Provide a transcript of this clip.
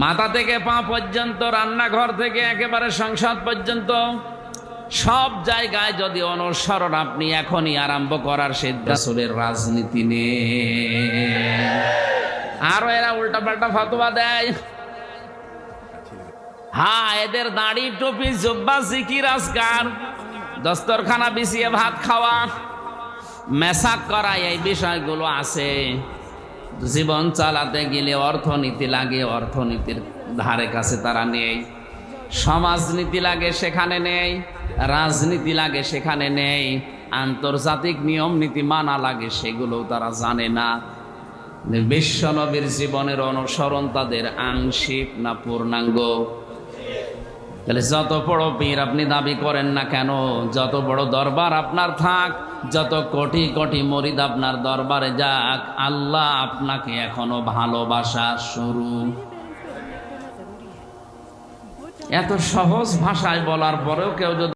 মাথা থেকে পা পর্যন্ত, রান্নাঘর থেকে একেবারে সংসদ পর্যন্ত সব জায়গায় যদি অনুসরণ আপনি এখনই আরম্ভ করার রাসূলের রাজনীতি নেই। আরো এরা উল্টাপাল্টা ফতোয়া দেয়। হ্যাঁ, এদের দাড়ি টুপি জুব্বা জিকির আজকার, দস্তরখানা বিছিয়ে ভাত খাওয়া, মেসাক করা, এই বিষয়গুলো আছে। জীবন চালাতে গেলে অর্থনীতি লাগে, অর্থনীতির ধারে কাছে তারা নেই। সমাজনীতি লাগে, সেখানে নেই। রাজনীতি লাগে, সেখানে নেই। আন্তর্জাতিক নিয়ম নীতি মানা লাগে, সেগুলো তারা জানে না। বিশ্ব নবীর জীবনের অনুসরণ তাদের আংশিক না পূর্ণাঙ্গ? তাহলে যত বড় পীর আপনি দাবি করেন না কেন, যত বড় দরবার আপনার থাক, যত কোটি কোটি মুরিদ আপনার দরবারে যাক, আল্লাহ আপনাকে এখনো ভালোবাসা শুরু। এত সহজ ভাষায় বলার পরেও কেউ যদি